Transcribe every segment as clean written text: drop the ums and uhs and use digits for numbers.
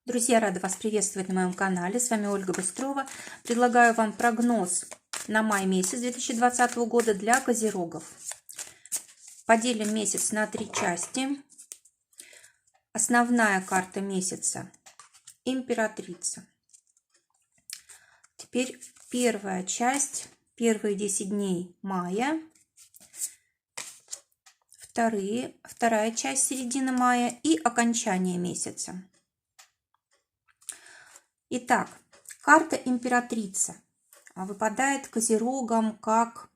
Друзья, рада вас приветствовать на моем канале. С вами Ольга Быстрова. Предлагаю вам прогноз на май месяц 2020 года для козерогов. Поделим месяц на 3 части. Основная карта месяца – императрица. Теперь первая часть, первые 10 дней мая. Вторая часть середины мая и окончание месяца. Итак, карта императрица выпадает козерогам как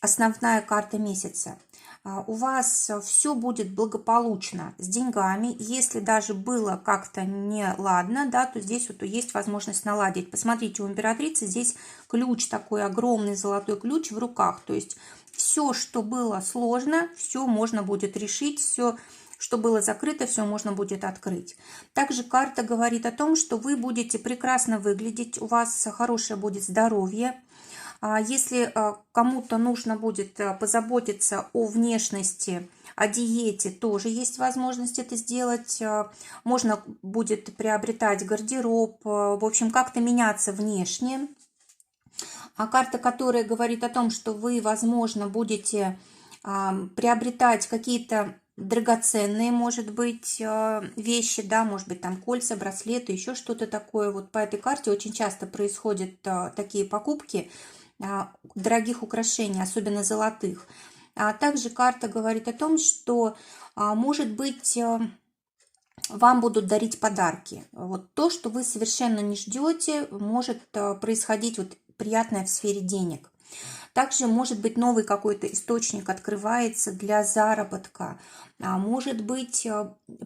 основная карта месяца. У вас все будет благополучно с деньгами. Если даже было как-то неладно, да, то здесь вот есть возможность наладить. Посмотрите, у императрицы здесь ключ, такой огромный золотой ключ в руках. То есть все, что было сложно, все можно будет решить, все, что было закрыто, все можно будет открыть. Также карта говорит о том, что вы будете прекрасно выглядеть, у вас хорошее будет здоровье. Если кому-то нужно будет позаботиться о внешности, о диете, тоже есть возможность это сделать. Можно будет приобретать гардероб, в общем, как-то меняться внешне. Карта, которая говорит о том, что вы, возможно, будете приобретать какие-то драгоценные, может быть, вещи, да, может быть, там кольца, браслеты, еще что-то такое. Вот по этой карте очень часто происходят такие покупки дорогих украшений, особенно золотых. Также карта говорит о том, что, может быть, вам будут дарить подарки. Вот то, что вы совершенно не ждете, может происходить вот приятное в сфере денег. Также, может быть, новый какой-то источник открывается для заработка. Может быть,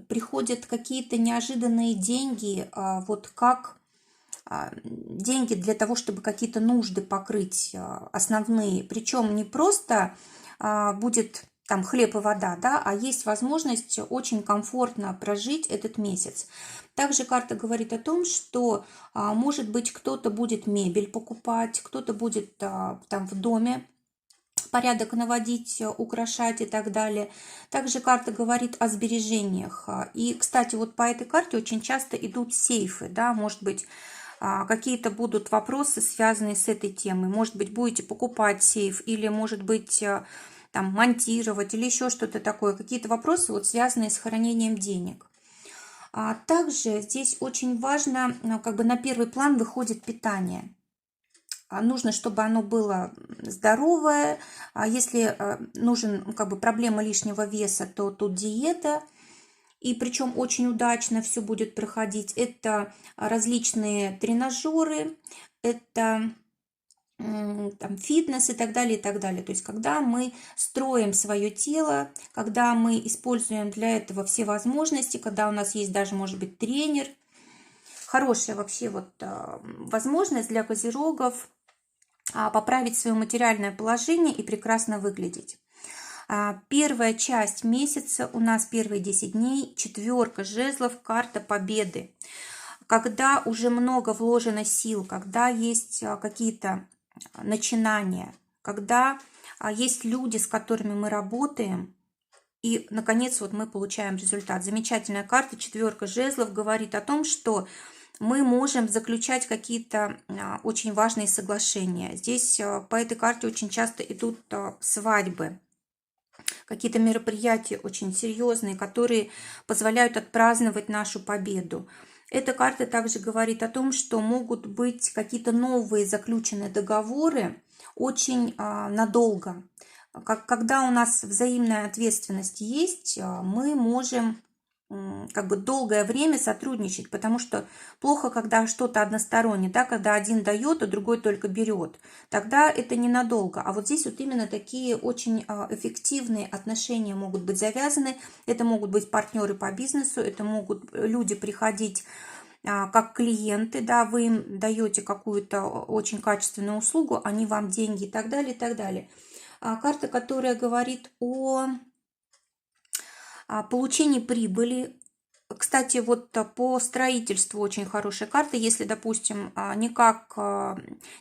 приходят какие-то неожиданные деньги, вот как деньги для того, чтобы какие-то нужды покрыть основные. Причем не просто будет там хлеб и вода, да, а есть возможность очень комфортно прожить этот месяц. Также карта говорит о том, что, может быть, кто-то будет мебель покупать, кто-то будет там в доме порядок наводить, украшать и так далее. Также карта говорит о сбережениях. И, кстати, вот по этой карте очень часто идут сейфы, да, может быть, какие-то будут вопросы, связанные с этой темой. Может быть, будете покупать сейф или, может быть, там, монтировать или еще что-то такое. Какие-то вопросы, вот, связанные с хранением денег. Также здесь очень важно, как бы на первый план выходит питание. Нужно, чтобы оно было здоровое. Если нужен, как бы, проблема лишнего веса, то тут диета. И причем очень удачно все будет проходить. Это различные тренажеры, это там, фитнес и так далее, и так далее. То есть, когда мы строим свое тело, когда мы используем для этого все возможности, когда у нас есть даже, может быть, тренер, хорошая вообще вот возможность для козерогов поправить свое материальное положение и прекрасно выглядеть. Первая часть месяца у нас первые 10 дней, четверка жезлов, карта победы. Когда уже много вложено сил, когда есть какие-то начинания, когда есть люди, с которыми мы работаем, и, наконец, вот мы получаем результат. Замечательная карта, четверка жезлов, говорит о том, что мы можем заключать какие-то очень важные соглашения. Здесь по этой карте очень часто идут свадьбы, какие-то мероприятия очень серьезные, которые позволяют отпраздновать нашу победу. Эта карта также говорит о том, что могут быть какие-то новые заключенные договоры очень надолго. Когда у нас взаимная ответственность есть, мы можем как бы долгое время сотрудничать, потому что плохо, когда что-то одностороннее, да, когда один дает, а другой только берет. Тогда это ненадолго. А вот здесь вот именно такие очень эффективные отношения могут быть завязаны. Это могут быть партнеры по бизнесу, это могут люди приходить как клиенты, да, вы им даете какую-то очень качественную услугу, они вам деньги и так далее, и так далее. Карта, которая говорит о получении прибыли. Кстати, вот по строительству очень хорошая карта. Если, допустим, никак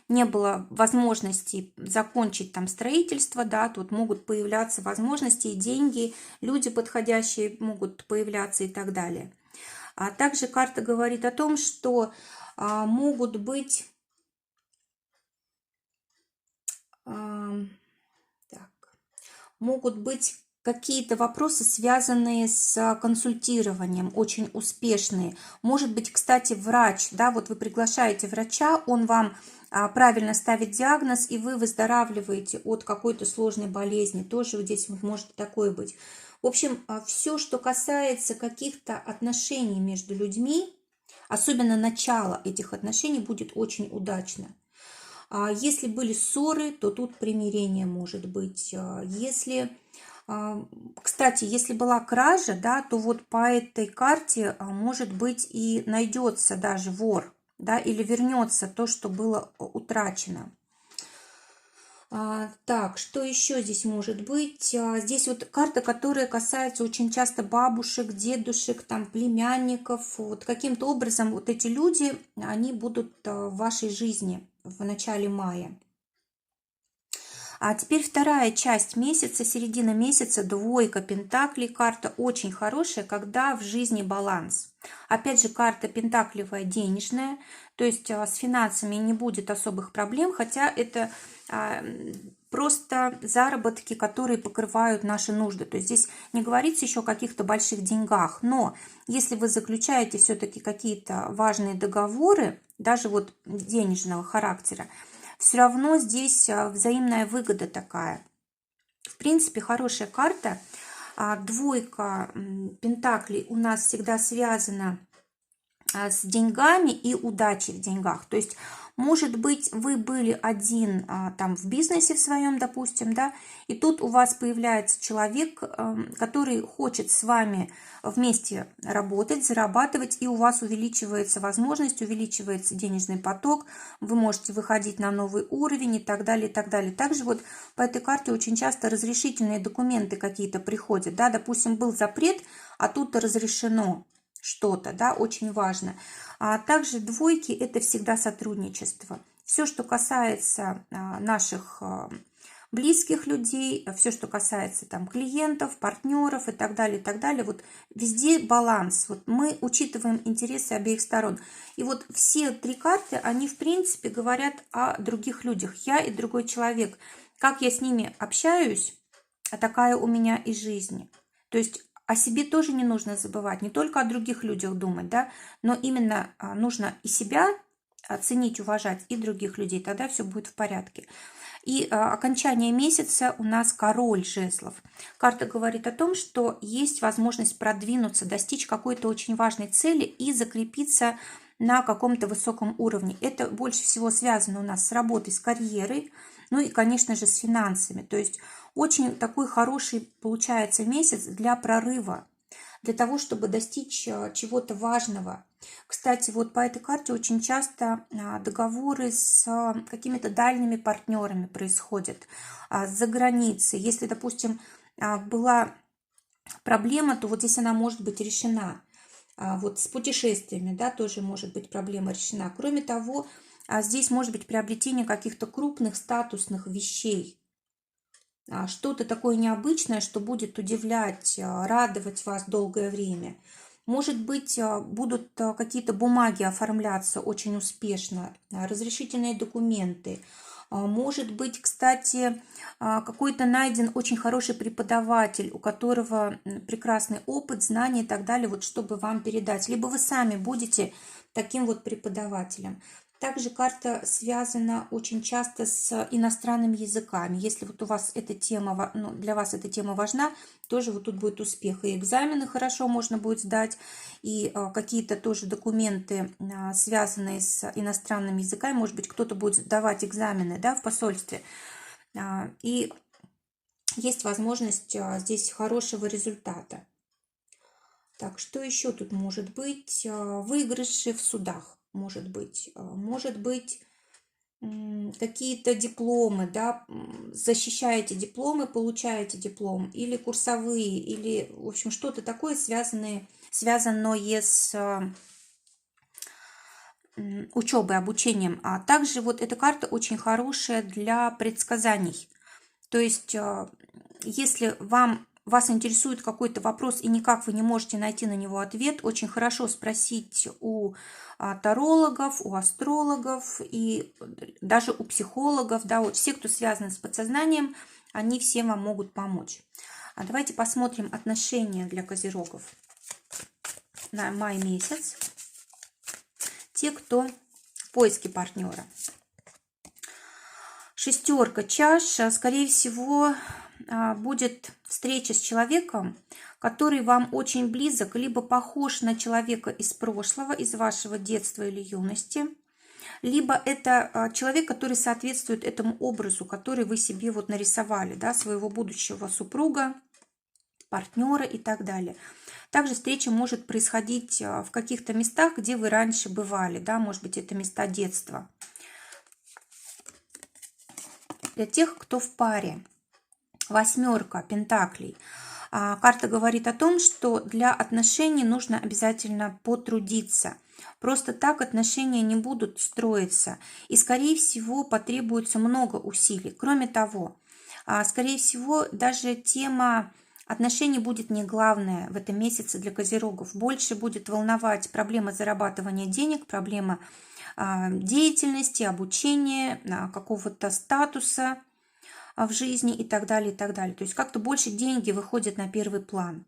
не было возможности закончить там строительство, да, тут могут появляться возможности и деньги, люди подходящие могут появляться и так далее. А также карта говорит о том, что могут быть так, могут быть какие-то вопросы, связанные с консультированием, очень успешные. Может быть, кстати, врач, да, вот вы приглашаете врача, он вам правильно ставит диагноз, и вы выздоравливаете от какой-то сложной болезни. Тоже вот здесь вот может такое быть. В общем, все, что касается каких-то отношений между людьми, особенно начало этих отношений, будет очень удачно. Если были ссоры, то тут примирение может быть. Кстати, если была кража, да, то вот по этой карте может быть и найдется даже вор, да, или вернется то, что было утрачено. Так, что еще здесь может быть? Здесь вот карта, которая касается очень часто бабушек, дедушек, там, племянников. Вот каким-то образом вот эти люди, они будут в вашей жизни в начале мая. А теперь вторая часть месяца, середина месяца, двойка пентаклей. Карта очень хорошая, когда в жизни баланс. Опять же, карта пентаклевая денежная, то есть с финансами не будет особых проблем, хотя это просто заработки, которые покрывают наши нужды. То есть здесь не говорится еще о каких-то больших деньгах, но если вы заключаете все-таки какие-то важные договоры, даже вот денежного характера, все равно здесь взаимная выгода такая. В принципе, хорошая карта. Двойка пентаклей у нас всегда связана с деньгами и удачей в деньгах. То есть, может быть, вы были один там в бизнесе в своем, допустим, да, и тут у вас появляется человек, который хочет с вами вместе работать, зарабатывать, и у вас увеличивается возможность, увеличивается денежный поток, вы можете выходить на новый уровень и так далее, и так далее. Также вот по этой карте очень часто разрешительные документы какие-то приходят, да, допустим, был запрет, а тут разрешено что-то, да, очень важно. А также двойки – это всегда сотрудничество. Все, что касается наших близких людей, все, что касается там клиентов, партнеров и так далее, вот везде баланс. Вот мы учитываем интересы обеих сторон. И вот все три карты, они в принципе говорят о других людях. Я и другой человек. Как я с ними общаюсь, а такая у меня и жизнь. То есть о себе тоже не нужно забывать, не только о других людях думать, да, но именно нужно и себя ценить, уважать, и других людей, тогда все будет в порядке. И окончание месяца у нас король жезлов. Карта говорит о том, что есть возможность продвинуться, достичь какой-то очень важной цели и закрепиться на каком-то высоком уровне. Это больше всего связано у нас с работой, с карьерой, ну и, конечно же, с финансами. То есть очень такой хороший получается месяц для прорыва, для того, чтобы достичь чего-то важного. Кстати, вот по этой карте очень часто договоры с какими-то дальними партнерами происходят, за границей. Если, допустим, была проблема, то вот здесь она может быть решена. Вот с путешествиями, да, тоже может быть проблема решена. Кроме того, здесь может быть приобретение каких-то крупных статусных вещей. Что-то такое необычное, что будет удивлять, радовать вас долгое время. Может быть, будут какие-то бумаги оформляться очень успешно, разрешительные документы. Может быть, кстати, какой-то найден очень хороший преподаватель, у которого прекрасный опыт, знания и так далее, вот чтобы вам передать. Либо вы сами будете таким вот преподавателем. Также карта связана очень часто с иностранными языками. Если вот у вас эта тема, ну, для вас эта тема важна, тоже вот тут будет успех. И экзамены хорошо можно будет сдать, и какие-то тоже документы, связанные с иностранными языками. Может быть, кто-то будет сдавать экзамены, да, в посольстве. И есть возможность здесь хорошего результата. Так, что еще тут может быть? Выигрыши в судах. Может быть какие-то дипломы, да, защищаете дипломы, получаете диплом, или курсовые, или, в общем, что-то такое связанное с учебой, обучением. А также вот эта карта очень хорошая для предсказаний. То есть, если вам вас интересует какой-то вопрос и никак вы не можете найти на него ответ, очень хорошо спросить у тарологов, у астрологов и даже у психологов. Да, вот все, кто связан с подсознанием, они все вам могут помочь. А давайте посмотрим отношения для козерогов на май месяц. Те, кто в поиске партнера. Шестерка чаш, скорее всего, будет встреча с человеком, который вам очень близок, либо похож на человека из прошлого, из вашего детства или юности, либо это человек, который соответствует этому образу, который вы себе вот нарисовали, да, своего будущего супруга, партнера и так далее. Также встреча может происходить в каких-то местах, где вы раньше бывали, да, может быть, это места детства. Для тех, кто в паре. Восьмерка пентаклей. Карта говорит о том, что для отношений нужно обязательно потрудиться. Просто так отношения не будут строиться. И, скорее всего, потребуется много усилий. Кроме того, скорее всего, даже тема отношений будет не главная в этом месяце для козерогов. Больше будет волновать проблема зарабатывания денег, проблема деятельности, обучения, какого-то статуса в жизни и так далее, и так далее. То есть как-то больше деньги выходят на первый план.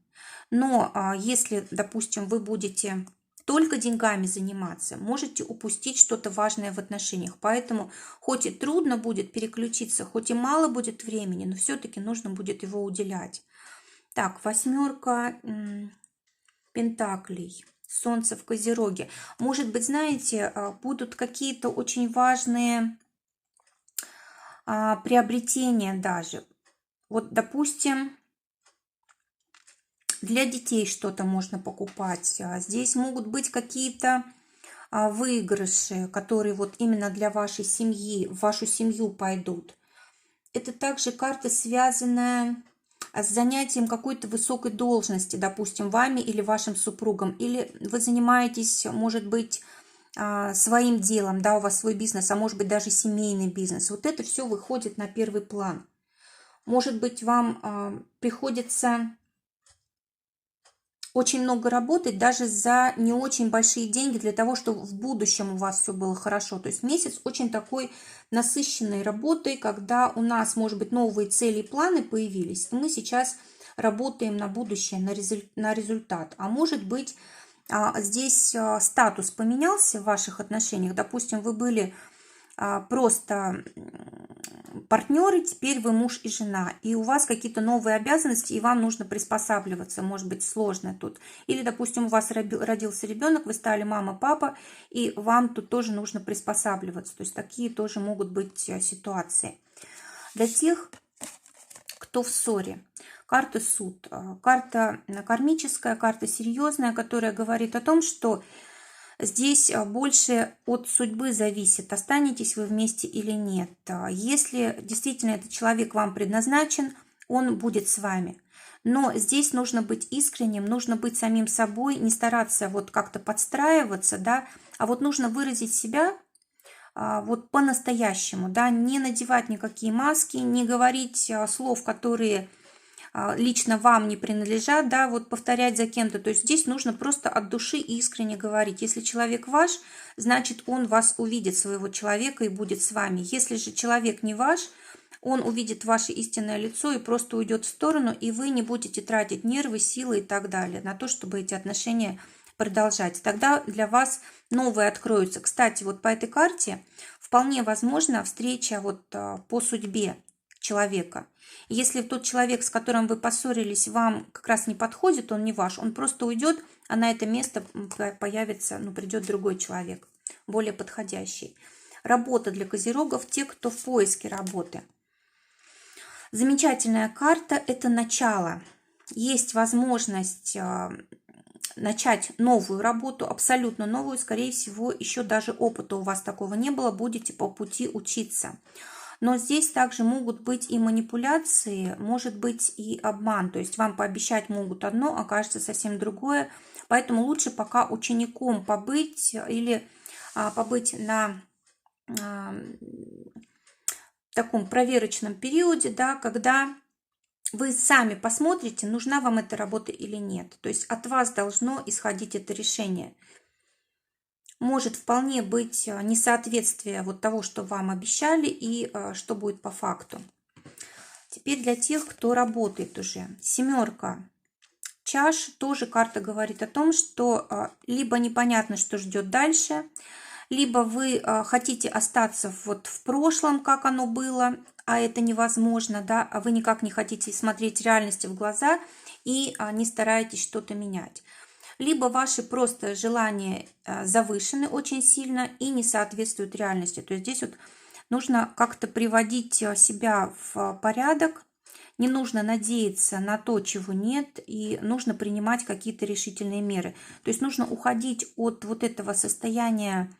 Но если, допустим, вы будете только деньгами заниматься, можете упустить что-то важное в отношениях. Поэтому хоть и трудно будет переключиться, хоть и мало будет времени, но все-таки нужно будет его уделять. Так, восьмерка пентаклей. Солнце в Козероге. Может быть, знаете, будут какие-то очень важные приобретения даже. Вот, допустим, для детей что-то можно покупать. Здесь могут быть какие-то выигрыши, которые вот именно для вашей семьи, в вашу семью пойдут. Это также карта, связанная с занятием какой-то высокой должности, допустим, вами или вашим супругом. Или вы занимаетесь, может быть, своим делом, да, у вас свой бизнес, а может быть даже семейный бизнес. Вот это все выходит на первый план. Может быть, вам приходится очень много работать даже за не очень большие деньги для того, чтобы в будущем у вас все было хорошо. То есть месяц очень такой насыщенной работой, когда у нас, может быть, новые цели и планы появились, и мы сейчас работаем на будущее, на результат. А может быть, здесь статус поменялся в ваших отношениях. Допустим, вы были просто партнеры, теперь вы муж и жена, и у вас какие-то новые обязанности, и вам нужно приспосабливаться, может быть, сложно тут. Или, допустим, у вас родился ребенок, вы стали мама, папа, и вам тут тоже нужно приспосабливаться. То есть такие тоже могут быть ситуации. Для тех, кто в ссоре. Карта суд. Карта кармическая, карта серьезная, которая говорит о том, что здесь больше от судьбы зависит, останетесь вы вместе или нет. Если действительно этот человек вам предназначен, он будет с вами. Но здесь нужно быть искренним, нужно быть самим собой, не стараться вот как-то подстраиваться, да, а вот нужно выразить себя вот по-настоящему, да, не надевать никакие маски, не говорить слов, которые лично вам не принадлежат, да, вот повторять за кем-то. То есть здесь нужно просто от души и искренне говорить. Если человек ваш, значит, он вас увидит, своего человека, и будет с вами. Если же человек не ваш, он увидит ваше истинное лицо и просто уйдет в сторону, и вы не будете тратить нервы, силы и так далее на то, чтобы эти отношения продолжать. Тогда для вас новые откроются. Кстати, вот по этой карте вполне возможна встреча вот по судьбе человека. Если тот человек, с которым вы поссорились, вам как раз не подходит, он не ваш, он просто уйдет, а на это место появится, придет другой человек, более подходящий. Работа для козерогов, те, кто в поиске работы. Замечательная карта – это начало. Есть возможность начать новую работу, абсолютно новую, скорее всего, еще даже опыта у вас такого не было, будете по пути учиться. Но здесь также могут быть и манипуляции, может быть и обман. То есть вам пообещать могут одно, окажется совсем другое. Поэтому лучше пока учеником побыть или побыть на таком проверочном периоде, да, когда вы сами посмотрите, нужна вам эта работа или нет. То есть от вас должно исходить это решение. Может вполне быть несоответствие вот того, что вам обещали, и что будет по факту. Теперь для тех, кто работает уже. Семерка чаш, тоже карта говорит о том, что либо непонятно, что ждет дальше, либо вы хотите остаться вот в прошлом, как оно было, а это невозможно, да, а вы никак не хотите смотреть реальности в глаза и не стараетесь что-то менять. Либо ваши просто желания завышены очень сильно и не соответствуют реальности. То есть здесь вот нужно как-то приводить себя в порядок, не нужно надеяться на то, чего нет, и нужно принимать какие-то решительные меры. То есть нужно уходить от вот этого состояния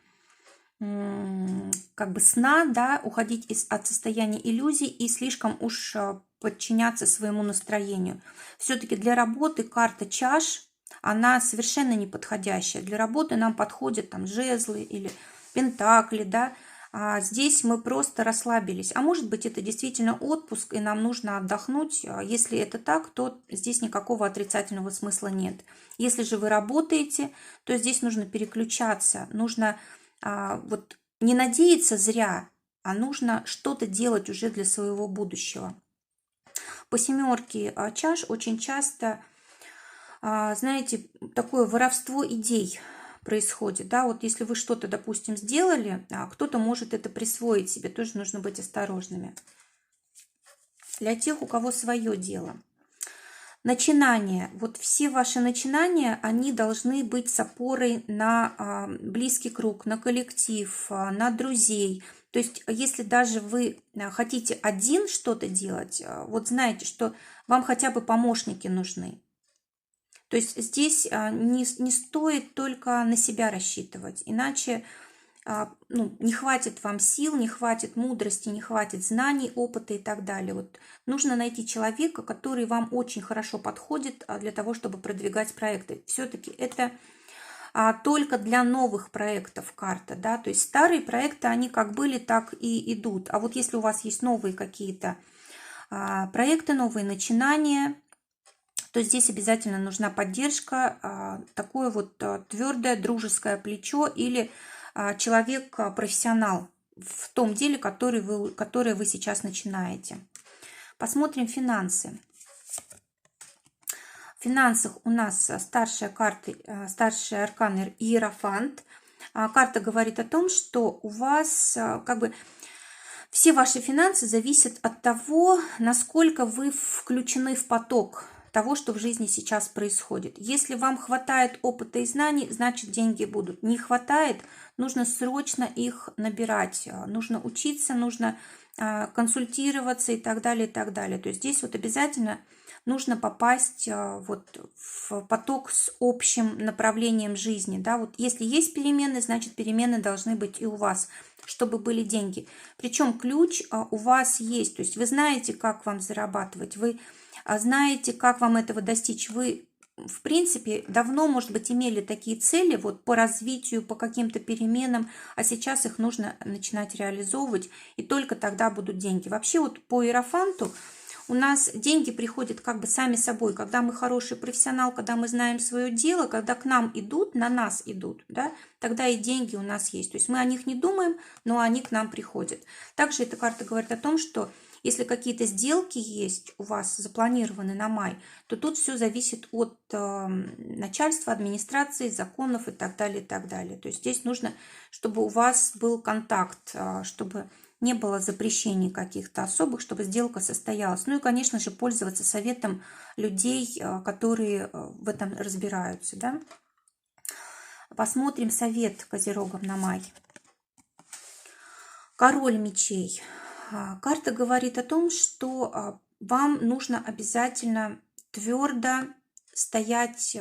как бы сна, да, уходить от состояния иллюзий и слишком уж подчиняться своему настроению. Все-таки для работы карта чаш, она совершенно неподходящая. Для работы нам подходят там жезлы или пентакли, да. А здесь мы просто расслабились. А может быть, это действительно отпуск, и нам нужно отдохнуть. Если это так, то здесь никакого отрицательного смысла нет. Если же вы работаете, то здесь нужно переключаться, нужно вот не надеяться зря, а нужно что-то делать уже для своего будущего. По семерке чаш очень часто, знаете, такое воровство идей происходит, да, вот если вы что-то, допустим, сделали, кто-то может это присвоить себе, тоже нужно быть осторожными. Для тех, у кого свое дело. Начинания. Вот все ваши начинания, они должны быть с опорой на близкий круг, на коллектив, на друзей. То есть, если даже вы хотите один что-то делать, вот знаете, что вам хотя бы помощники нужны. То есть здесь не стоит только на себя рассчитывать, иначе не хватит вам сил, не хватит мудрости, не хватит знаний, опыта и так далее. Вот нужно найти человека, который вам очень хорошо подходит для того, чтобы продвигать проекты. Все-таки это только для новых проектов карта, да, то есть старые проекты, они как были, так и идут. А вот если у вас есть новые какие-то проекты, новые начинания, то здесь обязательно нужна поддержка, такое вот твердое дружеское плечо или человек-профессионал в том деле, которое вы сейчас начинаете. Посмотрим финансы. В финансах у нас старшая карта, старший аркан Иерофант. Карта говорит о том, что у вас как бы все ваши финансы зависят от того, насколько вы включены в поток того, что в жизни сейчас происходит. Если вам хватает опыта и знаний, значит деньги будут. Не хватает, нужно срочно их набирать. Нужно учиться, нужно консультироваться и так далее, и так далее. То есть здесь вот обязательно нужно попасть вот в поток с общим направлением жизни. Да? Вот если есть перемены, значит перемены должны быть и у вас, чтобы были деньги. Причем ключ у вас есть. То есть вы знаете, как вам зарабатывать, вы знаете, как вам этого достичь. Вы, в принципе, давно, может быть, имели такие цели вот по развитию, по каким-то переменам, а сейчас их нужно начинать реализовывать, и только тогда будут деньги. Вообще вот по Иерофанту у нас деньги приходят как бы сами собой, когда мы хороший профессионал, когда мы знаем свое дело, когда к нам идут, на нас идут, да, тогда и деньги у нас есть. То есть мы о них не думаем, но они к нам приходят. Также эта карта говорит о том, что если какие-то сделки есть у вас запланированы на май, то тут все зависит от начальства, администрации, законов и так далее, и так далее. То есть здесь нужно, чтобы у вас был контакт, чтобы не было запрещений каких-то особых, чтобы сделка состоялась. Ну и, конечно же, пользоваться советом людей, которые в этом разбираются. Да? Посмотрим совет козерогам на май. Король мечей. Карта говорит о том, что вам нужно обязательно твердо стоять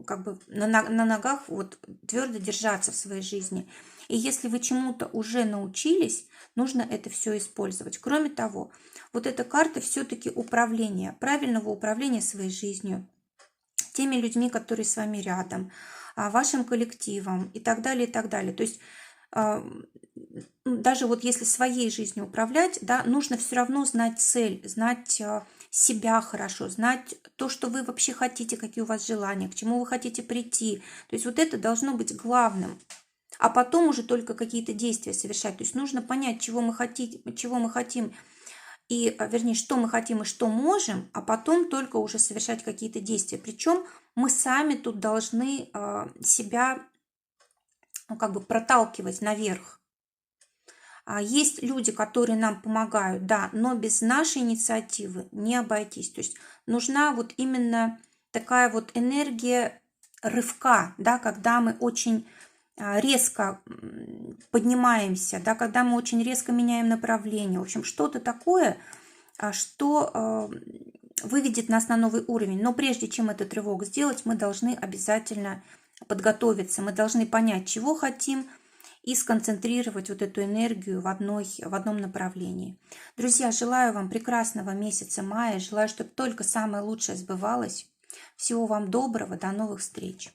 как бы на ногах, вот твердо держаться в своей жизни. И если вы чему-то уже научились, нужно это все использовать. Кроме того, вот эта карта все-таки управления, правильного управления своей жизнью, теми людьми, которые с вами рядом, вашим коллективом и так далее, и так далее. То есть даже вот если своей жизнью управлять, да, нужно все равно знать цель, знать себя хорошо, знать то, что вы вообще хотите, какие у вас желания, к чему вы хотите прийти. То есть вот это должно быть главным. А потом уже только какие-то действия совершать. То есть нужно понять, чего мы хотим, и, вернее, что мы хотим и что можем, а потом только уже совершать какие-то действия. Причем мы сами тут должны себя, ну, как бы проталкивать наверх. Есть люди, которые нам помогают, да, но без нашей инициативы не обойтись. То есть нужна вот именно такая вот энергия рывка, да, когда мы очень резко поднимаемся, да, когда мы очень резко меняем направление. В общем, что-то такое, что выведет нас на новый уровень. Но прежде чем этот рывок сделать, мы должны обязательно подготовиться, мы должны понять, чего хотим, и сконцентрировать вот эту энергию в одном направлении. Друзья, желаю вам прекрасного месяца мая, желаю, чтобы только самое лучшее сбывалось. Всего вам доброго, до новых встреч!